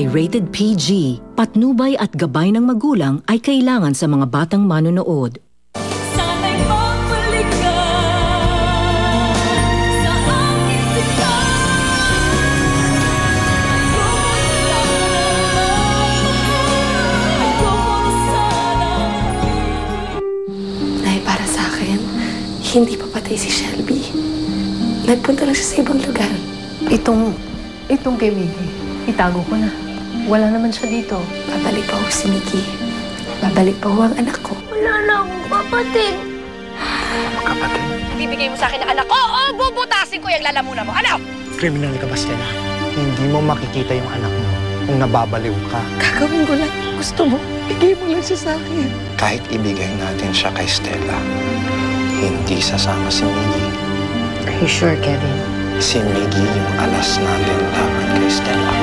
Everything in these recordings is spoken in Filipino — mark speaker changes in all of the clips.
Speaker 1: ay rated PG. Patnubay at gabay ng magulang ay kailangan sa mga batang manonood.
Speaker 2: Sana'y magbalik ka sa aking sigaw. Ayoko sana.
Speaker 3: Nay, para sa akin, hindi pa patay si Shelby. Nagpunta lang siya sa ibang lugar.
Speaker 4: Itong kay Miggy, itago ko na. Wala naman siya dito.
Speaker 3: Babalik pa ho si Mickey. Babalik pa ho ang anak ko.
Speaker 5: Wala na akong kapatid.
Speaker 6: Kapatid?
Speaker 7: Bibigay mo sa akin ang anak ko o bubutasin ko yung lalamunan mo. Ano?
Speaker 6: Kriminal ka ba, Stella? Hindi mo makikita yung anak mo kung nababaliw ka.
Speaker 3: Gagawin ko lang. Gusto mo, bigay mo lang siya sa akin.
Speaker 8: Kahit ibigay natin siya kay Stella, hindi sasama si Miggy.
Speaker 4: Are you sure, Kevin?
Speaker 8: Si Miggy yung alas natin laban kay Stella.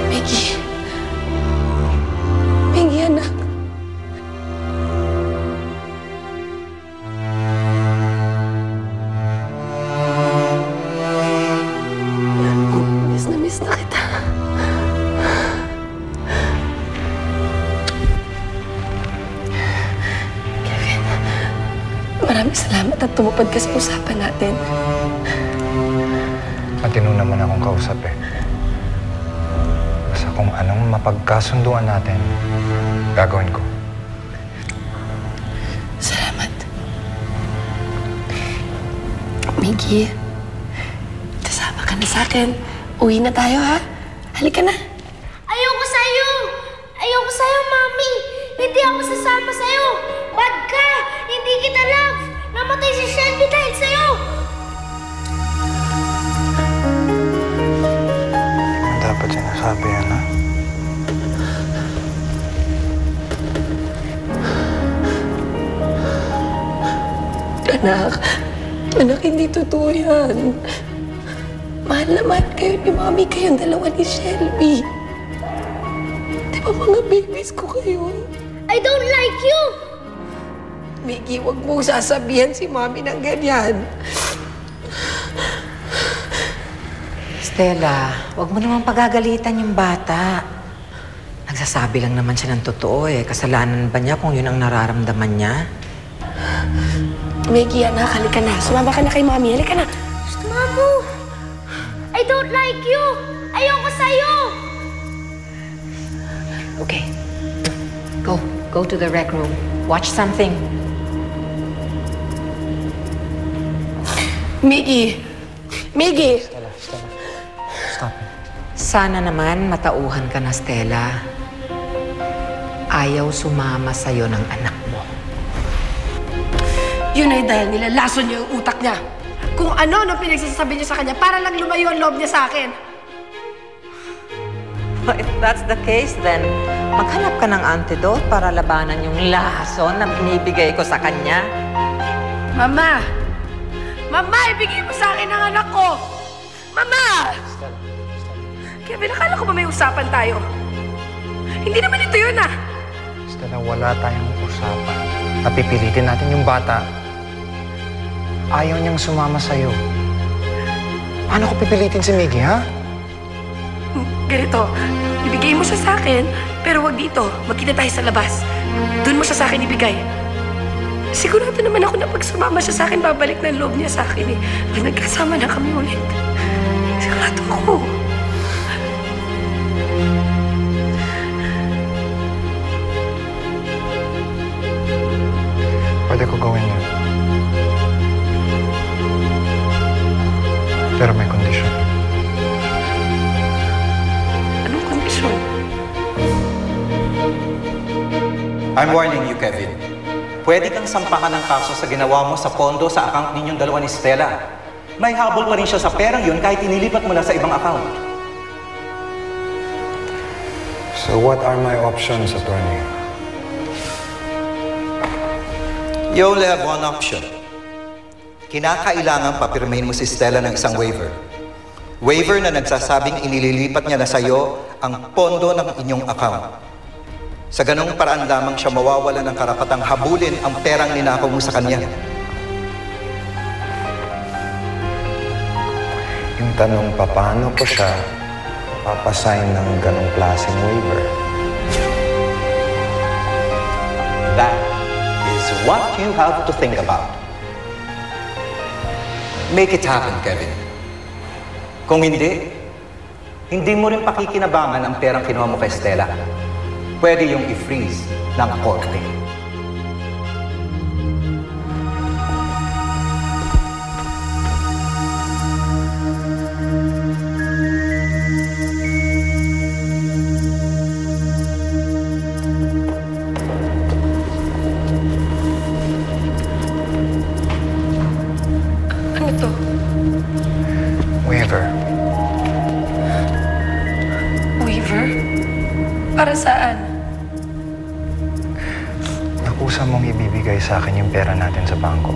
Speaker 3: Mickey. Mickey, anak. Miss na kita. Kevin, maraming salamat at tumupad ka sa usapan natin.
Speaker 6: Matino naman akong kausap eh. Basta kung anong mapagkasunduan natin, gagawin ko.
Speaker 3: Salamat. Miggy, kasama ka na sa akin. Uwi na tayo, ha? Halika na.
Speaker 5: Ayoko sa'yo! Ayoko sa'yo, Mami! Hindi ako sasama sa'yo! Bad ka! Hindi kita love! Namatay si Shelby dahil sa'yo!
Speaker 6: Ano dapat sinasabi yan, ha?
Speaker 3: Anak, hindi totoo yan. Mahal na mahal kayo ni Mami, kayong dalawa ni Shelby. Di ba mga babies ko kayo?
Speaker 5: I don't like you!
Speaker 3: Mickey, huwag mong sasabihan si Mami ng ganyan.
Speaker 9: Stella, huwag mo naman pagagalitan yung bata. Nagsasabi lang naman siya ng totoo eh. Kasalanan ba niya kung yun ang nararamdaman niya?
Speaker 3: Mickey, anak, halika na. Sumama ka na kay Mami. Halika na.
Speaker 5: Mamu! I don't like you! Ayoko sa'yo!
Speaker 9: Okay. Go to the rec room. Watch something.
Speaker 3: Mickey! Mickey!
Speaker 6: Stella. Stop it.
Speaker 9: Sana naman matauhan ka na, Stella. Ayaw sumama sa'yo ng anak mo.
Speaker 3: Yun ay dahil nilalason niyo yung utak niya. Kung ano pinagsasabi niyo sa kanya para lang lumayo ang loob niya sa akin.
Speaker 9: Well, if that's the case, then maghanap ka ng antidote para labanan yung lason na binibigay ko sa kanya.
Speaker 3: Mama! Mama, ibigay mo sa akin ang anak ko! Mama!
Speaker 6: Stella.
Speaker 3: Kevin, akala ko ba may usapan tayo? Hindi naman ito yun, ah!
Speaker 6: Stella, wala tayong usapan. Napipilitin natin yung bata. Ayaw niyang sumama sa'yo. Paano ko pipilitin si Miggy, ha?
Speaker 3: Ganito, ibigay mo siya sa akin, pero wag dito. Magkita tayo sa labas. Doon mo siya sa akin ibigay. Sigurado naman ako na pag sumama siya sa akin, babalik na loob niya sa akin eh. Pag nagkasama na kami ulit. Sigurado ako.
Speaker 6: Pwede ko gawin yun. Pero may kondisyon.
Speaker 3: Anong kondisyon?
Speaker 10: I'm warning you, Kevin. Pwede kang sampahan ng kaso sa ginawa mo sa pondo sa account ninyong dalawa ni Stella. May habol pa rin siya sa perang yun kahit inilipat mo na sa ibang account.
Speaker 6: So what are my options, attorney?
Speaker 10: You only have one option. Kinakailangan papirmahin mo si Stella ng isang waiver. Waiver na nagsasabing inililipat niya na sa'yo ang pondo ng inyong account. Sa ganong paraan lamang siya mawawala ng karapatang habulin ang perang ninakaw mo sa kanya.
Speaker 8: Yung tanong, paano ko siya papasign ng ganong klaseng waiver?
Speaker 10: That is what you have to think about. Make it happen, Kevin. Kung hindi, hindi mo rin pakikinabangan ang perang kinuha mo kay Stella. Pwede yung i-freeze ng korte.
Speaker 3: Ano to?
Speaker 6: Waiver.
Speaker 3: Waiver? Para saan?
Speaker 6: Nakusa mong ibibigay sa akin yung pera natin sa bangko.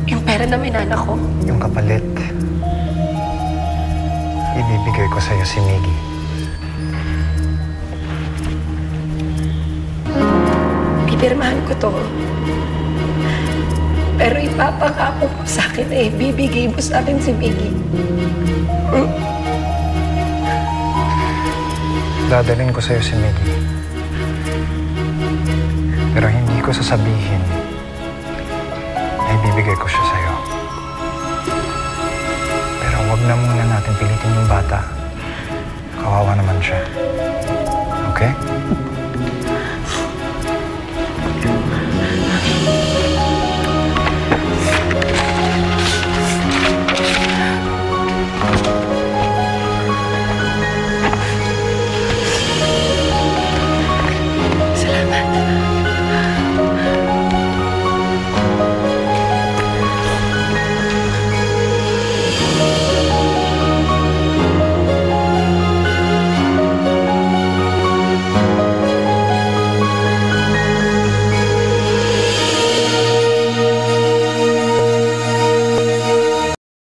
Speaker 3: Yung pera na minana ko?
Speaker 6: Yung kapalit, ibibigay ko sa'yo si Miggy.
Speaker 3: Pipirmahan ko to. Pero ipapangako mo sa akin na bibigay mo sa akin si Miggy.
Speaker 6: Dadalhin ko sa'yo si Miggy. Pero hindi ko sasabihin na ibibigay ko siya sa'yo. Pero wag na muna natin pilitin yung bata. Kawawa naman siya. Okay?